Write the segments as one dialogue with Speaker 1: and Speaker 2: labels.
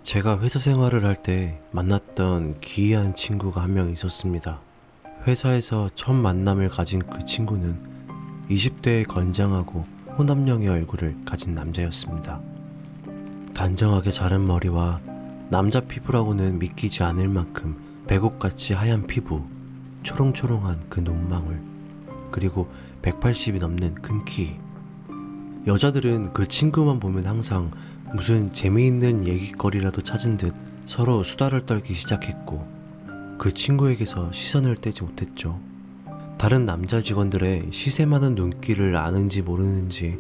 Speaker 1: 제가 회사 생활을 할 때 만났던 기이한 친구가 한 명 있었습니다. 회사에서 첫 만남을 가진 그 친구는 20대의 건장하고 호남형의 얼굴을 가진 남자였습니다. 단정하게 자른 머리와 남자 피부라고는 믿기지 않을 만큼 백옥같이 하얀 피부, 초롱초롱한 그 눈망울, 그리고 180이 넘는 큰 키. 여자들은 그 친구만 보면 항상 무슨 재미있는 얘기거리라도 찾은 듯 서로 수다를 떨기 시작했고, 그 친구에게서 시선을 떼지 못했죠. 다른 남자 직원들의 시세 많은 눈길을 아는지 모르는지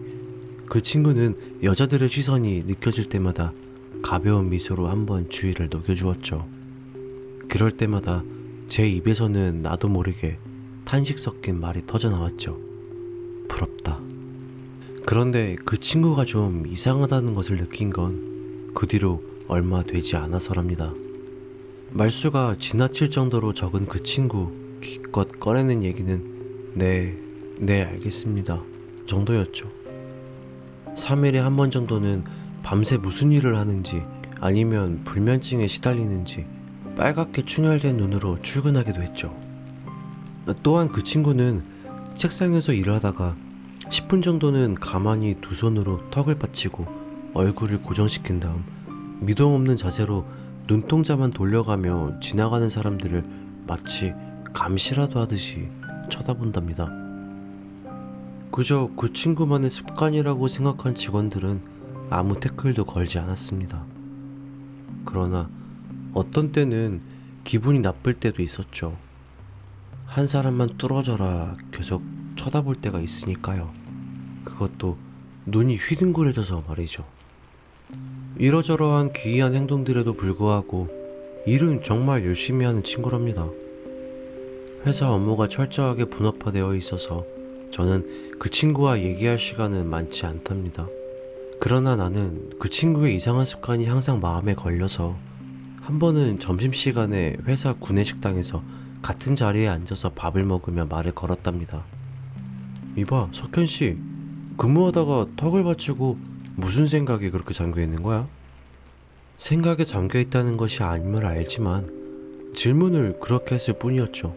Speaker 1: 그 친구는 여자들의 시선이 느껴질 때마다 가벼운 미소로 한번 주의를 녹여주었죠. 그럴 때마다 제 입에서는 나도 모르게 탄식 섞인 말이 터져나왔죠. 부럽다. 그런데 그 친구가 좀 이상하다는 것을 느낀 건 그 뒤로 얼마 되지 않아서랍니다. 말수가 지나칠 정도로 적은 그 친구 기껏 꺼내는 얘기는 네 알겠습니다 정도였죠. 3일에 한 번 정도는 밤새 무슨 일을 하는지 아니면 불면증에 시달리는지 빨갛게 충혈된 눈으로 출근하기도 했죠. 또한 그 친구는 책상에서 일하다가 10분 정도는 가만히 두 손으로 턱을 받치고 얼굴을 고정시킨 다음 미동 없는 자세로 눈동자만 돌려가며 지나가는 사람들을 마치 감시라도 하듯이 쳐다본답니다. 그저 그 친구만의 습관이라고 생각한 직원들은 아무 태클도 걸지 않았습니다. 그러나 어떤 때는 기분이 나쁠 때도 있었죠. 한 사람만 뚫어져라 계속 쳐다볼 때가 있으니까요. 그것도 눈이 휘둥그레져서 말이죠. 이러저러한 기이한 행동들에도 불구하고 일은 정말 열심히 하는 친구랍니다. 회사 업무가 철저하게 분업화되어 있어서 저는 그 친구와 얘기할 시간은 많지 않답니다. 그러나 나는 그 친구의 이상한 습관이 항상 마음에 걸려서 한 번은 점심시간에 회사 구내식당에서 같은 자리에 앉아서 밥을 먹으며 말을 걸었답니다. 이봐, 석현씨, 근무하다가 턱을 받치고 무슨 생각이 그렇게 잠겨있는 거야? 생각에 잠겨있다는 것이 아님을 알지만 질문을 그렇게 했을 뿐이었죠.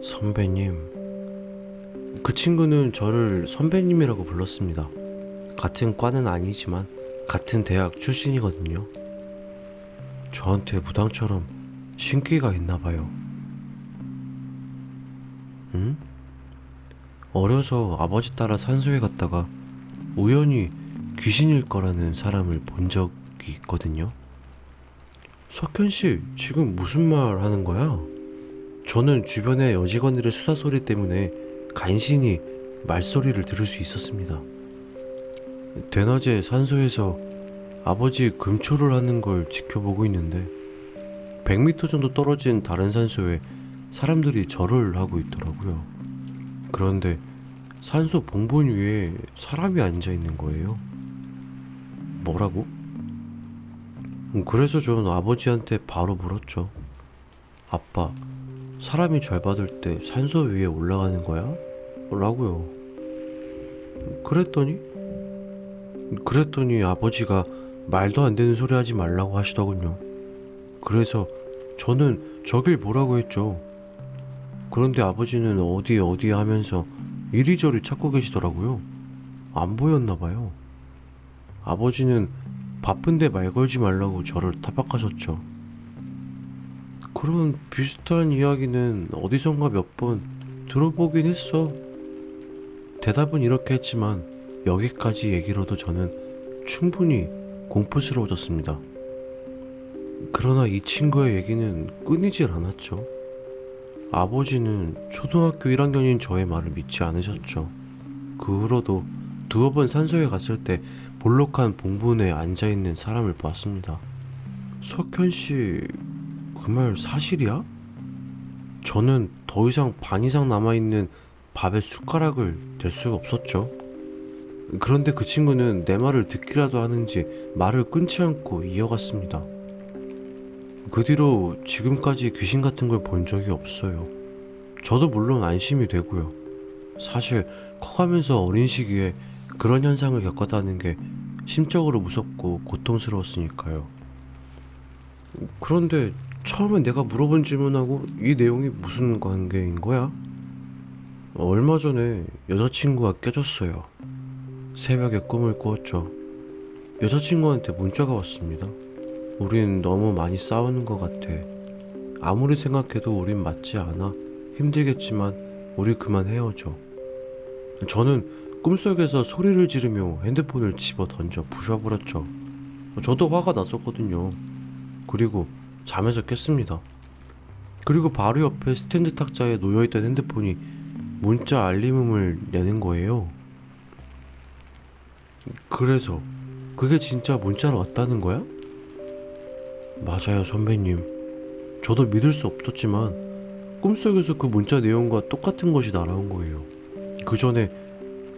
Speaker 1: 선배님. 그 친구는 저를 선배님이라고 불렀습니다. 같은 과는 아니지만 같은 대학 출신이거든요. 저한테 무당처럼 신기가 있나봐요. 응? 어려서 아버지 따라 산소에 갔다가 우연히 귀신일 거라는 사람을 본 적이 있거든요. 석현씨, 지금 무슨 말 하는 거야? 저는 주변의 여직원들의 수다 소리 때문에 간신히 말소리를 들을 수 있었습니다. 대낮에 산소에서 아버지 금초를 하는 걸 지켜보고 있는데 100m 정도 떨어진 다른 산소에 사람들이 절을 하고 있더라고요. 그런데 산소 봉분 위에 사람이 앉아있는 거예요. 뭐라고? 그래서 전 아버지한테 바로 물었죠. 아빠, 사람이 절 받을 때 산소 위에 올라가는 거야? 라고요. 그랬더니 아버지가 말도 안 되는 소리 하지 말라고 하시더군요. 그래서 저는 저길 뭐라고 했죠. 그런데 아버지는 어디 하면서 이리저리 찾고 계시더라고요. 안 보였나봐요. 아버지는 바쁜데 말 걸지 말라고 저를 타박하셨죠. 그런 비슷한 이야기는 어디선가 몇 번 들어보긴 했어. 대답은 이렇게 했지만 여기까지 얘기로도 저는 충분히 공포스러워졌습니다. 그러나 이 친구의 얘기는 끊이질 않았죠. 아버지는 초등학교 1학년인 저의 말을 믿지 않으셨죠. 그 후로도 두어 번 산소에 갔을 때 볼록한 봉분에 앉아있는 사람을 보았습니다. 석현씨, 그 말 사실이야? 저는 더 이상 반 이상 남아있는 밥에 숟가락을 댈 수가 없었죠. 그런데 그 친구는 내 말을 듣기라도 하는지 말을 끊지 않고 이어갔습니다. 그 뒤로 지금까지 귀신 같은 걸 본 적이 없어요. 저도 물론 안심이 되고요. 사실 커가면서 어린 시기에 그런 현상을 겪었다는 게 심적으로 무섭고 고통스러웠으니까요. 그런데 처음에 내가 물어본 질문하고 이 내용이 무슨 관계인 거야? 얼마 전에 여자친구가 깨졌어요. 새벽에 꿈을 꾸었죠. 여자친구한테 문자가 왔습니다. 우린 너무 많이 싸우는 것 같아. 아무리 생각해도 우린 맞지 않아. 힘들겠지만 우리 그만 헤어져. 저는 꿈속에서 소리를 지르며 핸드폰을 집어 던져 부숴버렸죠. 저도 화가 났었거든요. 그리고 잠에서 깼습니다. 그리고 바로 옆에 스탠드 탁자에 놓여있던 핸드폰이 문자 알림음을 내는 거예요. 그래서 그게 진짜 문자로 왔다는 거야? 맞아요, 선배님. 저도 믿을 수 없었지만 꿈속에서 그 문자 내용과 똑같은 것이 날아온 거예요. 그 전에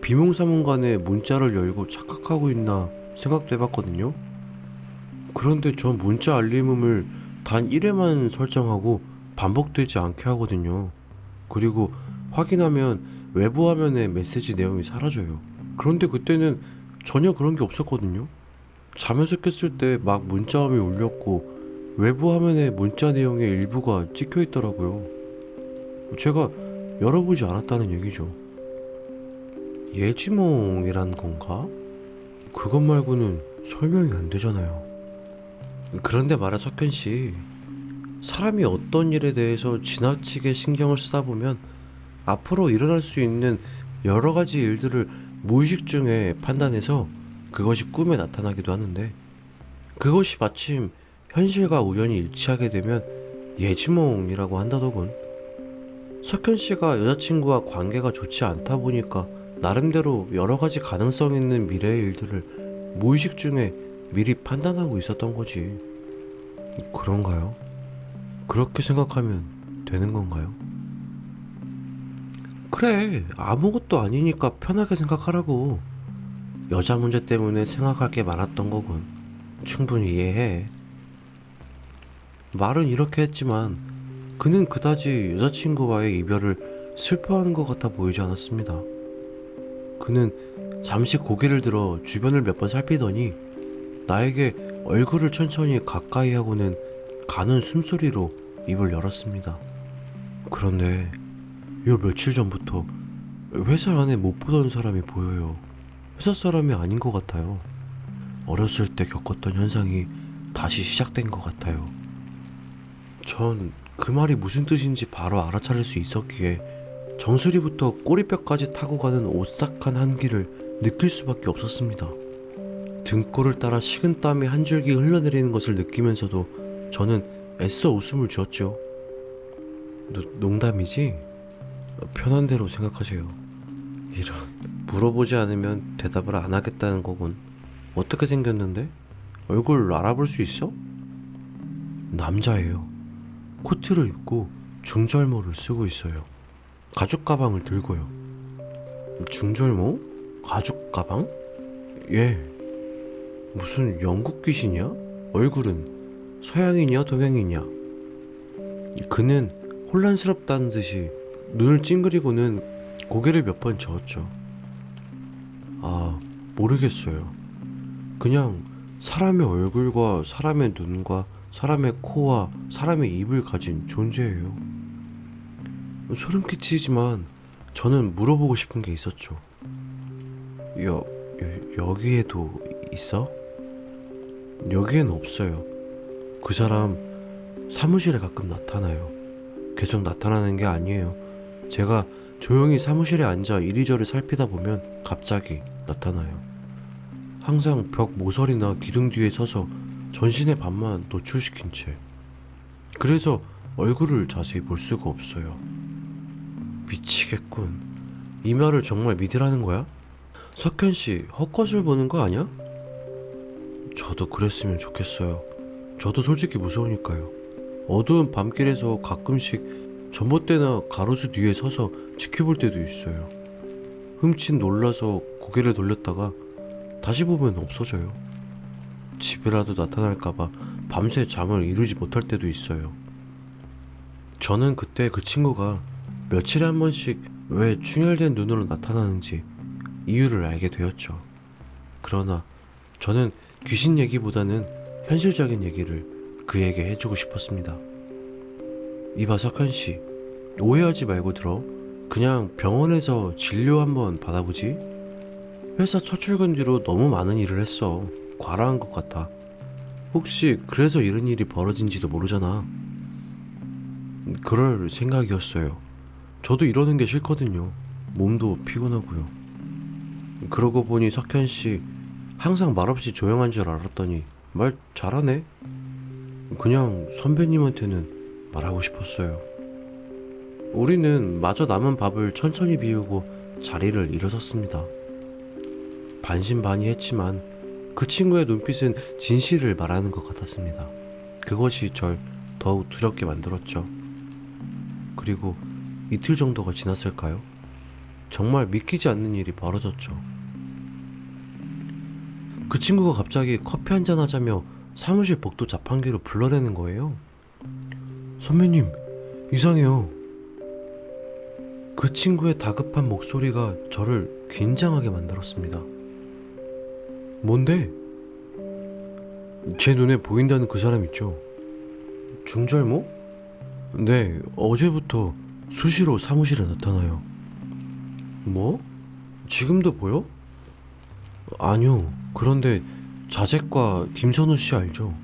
Speaker 1: 비몽사몽간에 문자를 열고 착각하고 있나 생각도 해봤거든요. 그런데 전 문자 알림음을 단 1회만 설정하고 반복되지 않게 하거든요. 그리고 확인하면 외부 화면에 메시지 내용이 사라져요. 그런데 그때는 전혀 그런 게 없었거든요. 잠에서 깼을 때 막 문자음이 울렸고 외부 화면에 문자 내용의 일부가 찍혀 있더라고요. 제가 열어보지 않았다는 얘기죠. 예지몽이란 건가? 그것 말고는 설명이 안 되잖아요. 그런데 말야 석현 씨, 사람이 어떤 일에 대해서 지나치게 신경을 쓰다 보면 앞으로 일어날 수 있는 여러 가지 일들을 무의식 중에 판단해서 그것이 꿈에 나타나기도 하는데, 그것이 마침 현실과 우연히 일치하게 되면 예지몽이라고 한다더군. 석현 씨가 여자친구와 관계가 좋지 않다 보니까 나름대로 여러 가지 가능성 있는 미래의 일들을 무의식 중에 미리 판단하고 있었던 거지. 그런가요? 그렇게 생각하면 되는 건가요? 그래, 아무것도 아니니까 편하게 생각하라고. 여자 문제 때문에 생각할 게 많았던 거군. 충분히 이해해. 말은 이렇게 했지만 그는 그다지 여자친구와의 이별을 슬퍼하는 것 같아 보이지 않았습니다. 그는 잠시 고개를 들어 주변을 몇 번 살피더니 나에게 얼굴을 천천히 가까이 하고는 가는 숨소리로 입을 열었습니다. 그런데 요 며칠 전부터 회사 안에 못 보던 사람이 보여요. 회사 사람이 아닌 것 같아요. 어렸을 때 겪었던 현상이 다시 시작된 것 같아요. 전 그 말이 무슨 뜻인지 바로 알아차릴 수 있었기에 정수리부터 꼬리뼈까지 타고 가는 오싹한 한기를 느낄 수밖에 없었습니다. 등골을 따라 식은땀이 한 줄기 흘러내리는 것을 느끼면서도 저는 애써 웃음을 지었죠. 농담이지? 편한 대로 생각하세요. 이런, 물어보지 않으면 대답을 안 하겠다는 거군. 어떻게 생겼는데? 얼굴 알아볼 수 있어? 남자예요. 코트를 입고 중절모를 쓰고 있어요. 가죽 가방을 들고요. 중절모? 가죽 가방? 예. 무슨 영국 귀신이야? 얼굴은 서양인이야 동양인이야? 그는 혼란스럽다는 듯이 눈을 찡그리고는 고개를 몇 번 저었죠. 아, 모르겠어요. 그냥 사람의 얼굴과 사람의 눈과 사람의 코와 사람의 입을 가진 존재예요. 소름 끼치지만 저는 물어보고 싶은 게 있었죠. 여기에도 있어? 여기엔 없어요. 그 사람 사무실에 가끔 나타나요. 계속 나타나는 게 아니에요. 제가 조용히 사무실에 앉아 이리저리 살피다 보면 갑자기 나타나요. 항상 벽 모서리나 기둥 뒤에 서서 전신의 반만 노출시킨 채. 그래서 얼굴을 자세히 볼 수가 없어요. 미치겠군. 이 말을 정말 믿으라는 거야? 석현씨, 헛것을 보는 거 아니야? 저도 그랬으면 좋겠어요. 저도 솔직히 무서우니까요. 어두운 밤길에서 가끔씩 전봇대나 가로수 뒤에 서서 지켜볼 때도 있어요. 흠칫 놀라서 고개를 돌렸다가 다시 보면 없어져요. 집에라도 나타날까봐 밤새 잠을 이루지 못할 때도 있어요. 저는 그때 그 친구가 며칠에 한 번씩 왜 충혈된 눈으로 나타나는지 이유를 알게 되었죠. 그러나 저는 귀신 얘기보다는 현실적인 얘기를 그에게 해주고 싶었습니다. 이봐 석현씨, 오해하지 말고 들어. 그냥 병원에서 진료 한번 받아보지? 회사 첫 출근 뒤로 너무 많은 일을 했어. 과라한 것 같아. 혹시 그래서 이런 일이 벌어진지도 모르잖아. 그럴 생각이었어요. 저도 이러는 게 싫거든요. 몸도 피곤하고요. 그러고 보니 석현씨 항상 말없이 조용한 줄 알았더니 말 잘하네. 그냥 선배님한테는 말하고 싶었어요. 우리는 마저 남은 밥을 천천히 비우고 자리를 일어섰습니다. 반신반의했지만 그 친구의 눈빛은 진실을 말하는 것 같았습니다. 그것이 절 더욱 두렵게 만들었죠. 그리고 이틀 정도가 지났을까요? 정말 믿기지 않는 일이 벌어졌죠. 그 친구가 갑자기 커피 한잔 하자며 사무실 복도 자판기로 불러내는 거예요. 선배님, 이상해요. 그 친구의 다급한 목소리가 저를 긴장하게 만들었습니다. 뭔데? 제 눈에 보인다는 그 사람 있죠? 중절모? 네, 어제부터 수시로 사무실에 나타나요. 뭐? 지금도 보여? 아니요. 그런데 자재과 김선우 씨 알죠?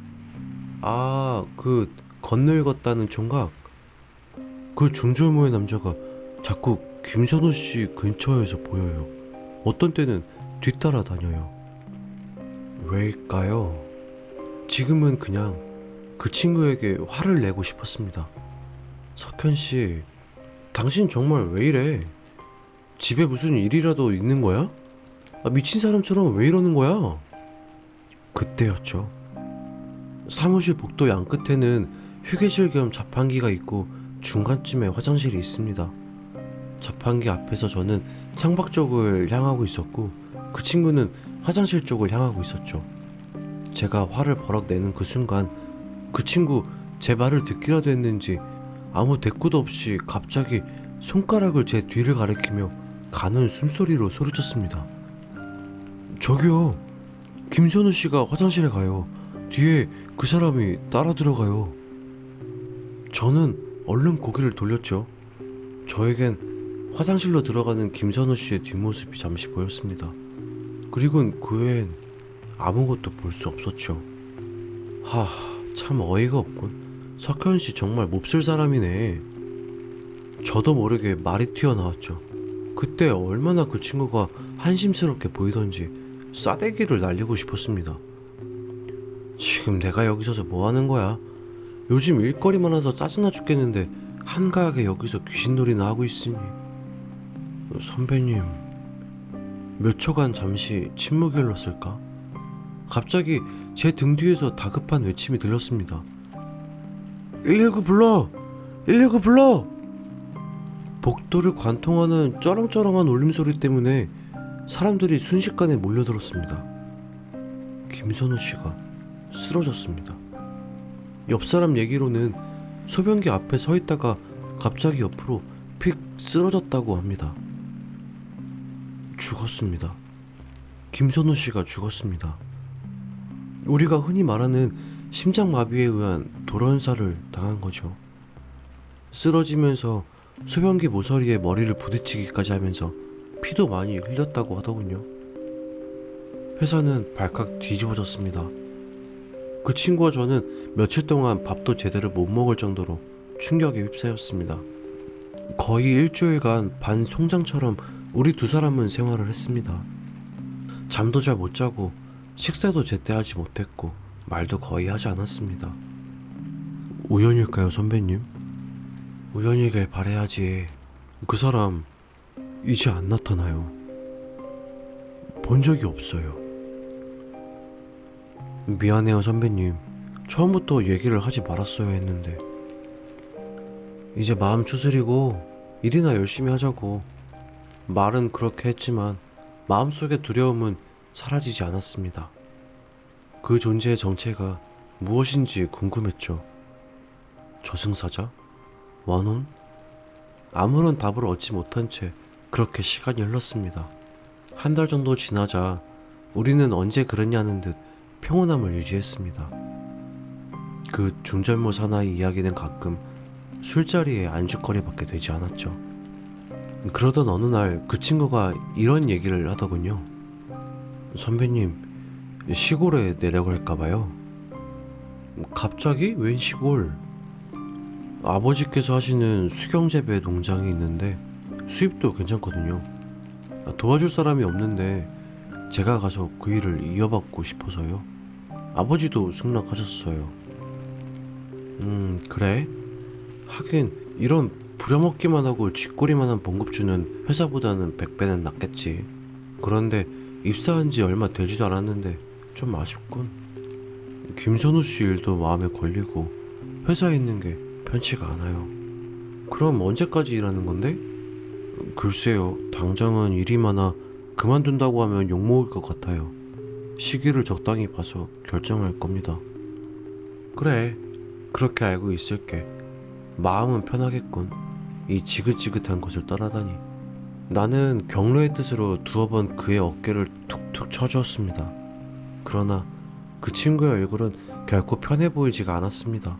Speaker 1: 아, 그 건늙었다는 총각? 그 중절모의 남자가 자꾸 김선우 씨 근처에서 보여요. 어떤 때는 뒤따라 다녀요. 왜일까요? 지금은 그냥 그 친구에게 화를 내고 싶었습니다. 석현 씨, 당신 정말 왜 이래? 집에 무슨 일이라도 있는 거야? 미친 사람처럼 왜 이러는 거야? 그때였죠. 사무실 복도 양끝에는 휴게실 겸 자판기가 있고 중간쯤에 화장실이 있습니다. 자판기 앞에서 저는 창밖 쪽을 향하고 있었고 그 친구는 화장실 쪽을 향하고 있었죠. 제가 화를 버럭 내는 그 순간 그 친구 제 말을 듣기라도 했는지 아무 대꾸도 없이 갑자기 손가락을 제 뒤를 가리키며 가는 숨소리로 소리쳤습니다. 저기요, 김선우 씨가 화장실에 가요. 뒤에 그 사람이 따라 들어가요. 저는 얼른 고개를 돌렸죠. 저에겐 화장실로 들어가는 김선우 씨의 뒷모습이 잠시 보였습니다. 그리고는 그 외엔 아무것도 볼 수 없었죠. 참 어이가 없군. 석현 씨 정말 몹쓸 사람이네. 저도 모르게 말이 튀어나왔죠. 그때 얼마나 그 친구가 한심스럽게 보이던지 싸대기를 날리고 싶었습니다. 지금 내가 여기 서서 뭐 하는 거야? 요즘 일거리 많아서 짜증나 죽겠는데 한가하게 여기서 귀신놀이나 하고 있으니. 선배님. 몇 초간 잠시 침묵이 흘렀을까? 갑자기 제 등 뒤에서 다급한 외침이 들렸습니다. 119 불러! 119 불러! 복도를 관통하는 쩌렁쩌렁한 울림소리 때문에 사람들이 순식간에 몰려들었습니다. 김선우 씨가 쓰러졌습니다. 옆 사람 얘기로는 소변기 앞에 서 있다가 갑자기 옆으로 픽 쓰러졌다고 합니다. 죽었습니다. 김선우 씨가 죽었습니다. 우리가 흔히 말하는 심장마비에 의한 돌연사를 당한 거죠. 쓰러지면서 소변기 모서리에 머리를 부딪히기까지 하면서 피도 많이 흘렸다고 하더군요. 회사는 발칵 뒤집어졌습니다. 그 친구와 저는 며칠 동안 밥도 제대로 못 먹을 정도로 충격에 휩싸였습니다. 거의 일주일간 반 송장처럼 우리 두 사람은 생활을 했습니다. 잠도 잘 못 자고 식사도 제때 하지 못했고 말도 거의 하지 않았습니다. 우연일까요, 선배님? 우연이길 바라야지. 그 사람 이제 안 나타나요. 본 적이 없어요. 미안해요, 선배님. 처음부터 얘기를 하지 말았어야 했는데. 이제 마음 추스리고 일이나 열심히 하자고. 말은 그렇게 했지만 마음속의 두려움은 사라지지 않았습니다. 그 존재의 정체가 무엇인지 궁금했죠. 저승사자? 원혼? 아무런 답을 얻지 못한 채 그렇게 시간이 흘렀습니다. 한 달 정도 지나자 우리는 언제 그랬냐는 듯 평온함을 유지했습니다. 그 중절모 사나이 이야기는 가끔 술자리에 안주거리밖에 되지 않았죠. 그러던 어느 날 그 친구가 이런 얘기를 하더군요. 선배님, 시골에 내려갈까봐요. 갑자기? 웬 시골? 아버지께서 하시는 수경재배 농장이 있는데 수입도 괜찮거든요. 도와줄 사람이 없는데 제가 가서 그 일을 이어받고 싶어서요. 아버지도 승낙하셨어요. 그래? 하긴 이런 부려먹기만 하고 쥐꼬리만한 봉급주는 회사보다는 100배는 낫겠지. 그런데 입사한 지 얼마 되지도 않았는데 좀 아쉽군. 김선우 씨 일도 마음에 걸리고 회사에 있는 게 편치가 않아요. 그럼 언제까지 일하는 건데? 글쎄요, 당장은 일이 많아 그만둔다고 하면 욕먹을 것 같아요. 시기를 적당히 봐서 결정할 겁니다. 그래, 그렇게 알고 있을게. 마음은 편하겠군. 이 지긋지긋한 것을 떠나다니. 나는 경로의 뜻으로 두어 번 그의 어깨를 툭툭 쳐주었습니다. 그러나 그 친구의 얼굴은 결코 편해 보이지가 않았습니다.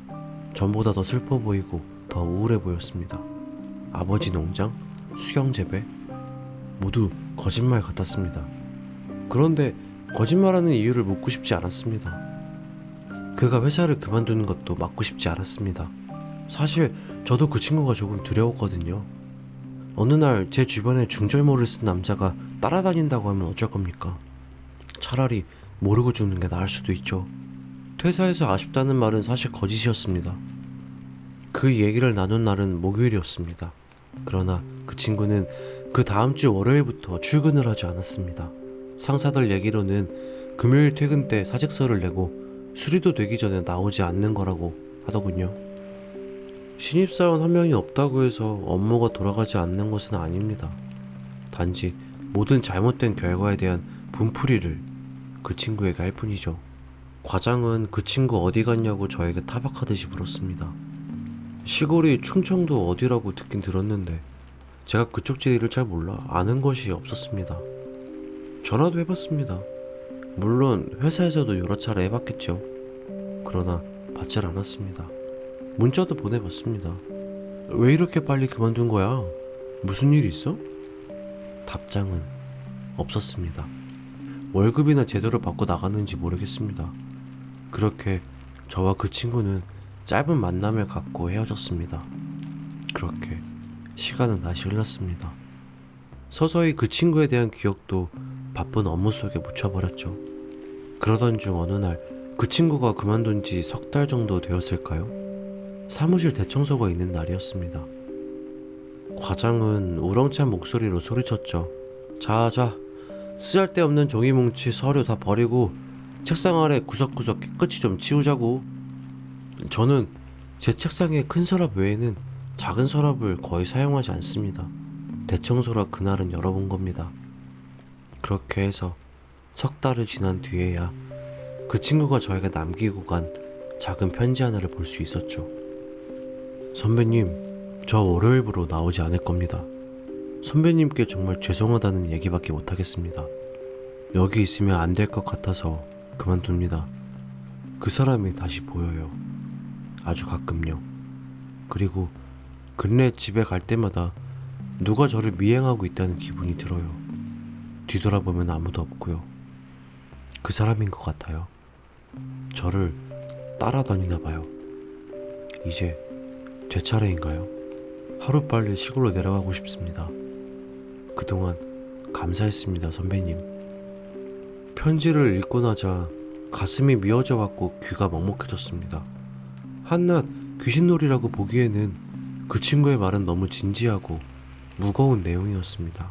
Speaker 1: 전보다 더 슬퍼 보이고 더 우울해 보였습니다. 아버지 농장, 수경재배, 모두 거짓말 같았습니다. 그런데 거짓말하는 이유를 묻고 싶지 않았습니다. 그가 회사를 그만두는 것도 막고 싶지 않았습니다. 사실 저도 그 친구가 조금 두려웠거든요. 어느 날 제 주변에 중절모를 쓴 남자가 따라다닌다고 하면 어쩔 겁니까? 차라리 모르고 죽는 게 나을 수도 있죠. 퇴사해서 아쉽다는 말은 사실 거짓이었습니다. 그 얘기를 나눈 날은 목요일이었습니다. 그러나 그 친구는 그 다음 주 월요일부터 출근을 하지 않았습니다. 상사들 얘기로는 금요일 퇴근 때 사직서를 내고 수리도 되기 전에 나오지 않는 거라고 하더군요. 신입사원 한 명이 없다고 해서 업무가 돌아가지 않는 것은 아닙니다. 단지 모든 잘못된 결과에 대한 분풀이를 그 친구에게 할 뿐이죠. 과장은 그 친구 어디 갔냐고 저에게 타박하듯이 물었습니다. 시골이 충청도 어디라고 듣긴 들었는데 제가 그쪽 지리를 잘 몰라 아는 것이 없었습니다. 전화도 해봤습니다. 물론 회사에서도 여러 차례 해봤겠죠. 그러나 받질 않았습니다. 문자도 보내봤습니다. 왜 이렇게 빨리 그만둔 거야? 무슨 일 있어? 답장은 없었습니다. 월급이나 제대로 받고 나갔는지 모르겠습니다. 그렇게 저와 그 친구는 짧은 만남을 갖고 헤어졌습니다. 그렇게 시간은 다시 흘렀습니다. 서서히 그 친구에 대한 기억도 바쁜 업무 속에 묻혀버렸죠. 그러던 중 어느 날 그 친구가 그만둔 지 석 달 정도 되었을까요? 사무실 대청소가 있는 날이었습니다. 과장은 우렁찬 목소리로 소리쳤죠. 자자, 쓰잘데없는 종이 뭉치 서류 다 버리고 책상 아래 구석구석 깨끗이 좀 치우자고. 저는 제 책상에 큰 서랍 외에는 작은 서랍을 거의 사용하지 않습니다. 대청소라 그날은 열어본 겁니다. 그렇게 해서 석 달을 지난 뒤에야 그 친구가 저에게 남기고 간 작은 편지 하나를 볼 수 있었죠. 선배님, 저 월요일부로 나오지 않을 겁니다. 선배님께 정말 죄송하다는 얘기밖에 못하겠습니다. 여기 있으면 안 될 것 같아서 그만둡니다. 그 사람이 다시 보여요. 아주 가끔요. 그리고 근래 집에 갈 때마다 누가 저를 미행하고 있다는 기분이 들어요. 뒤돌아보면 아무도 없고요. 그 사람인 것 같아요. 저를 따라다니나 봐요. 이제 제 차례인가요? 하루빨리 시골로 내려가고 싶습니다. 그동안 감사했습니다, 선배님. 편지를 읽고 나자 가슴이 미어져 왔고 귀가 먹먹해졌습니다. 한낱 귀신놀이라고 보기에는 그 친구의 말은 너무 진지하고 무거운 내용이었습니다.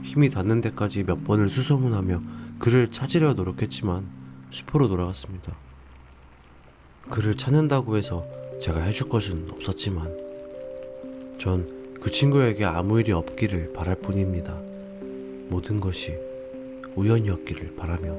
Speaker 1: 힘이 닿는 데까지 몇 번을 수소문하며 그를 찾으려 노력했지만 수포로 돌아갔습니다. 그를 찾는다고 해서 제가 해줄 것은 없었지만 전 그 친구에게 아무 일이 없기를 바랄 뿐입니다. 모든 것이 우연이었기를 바라며.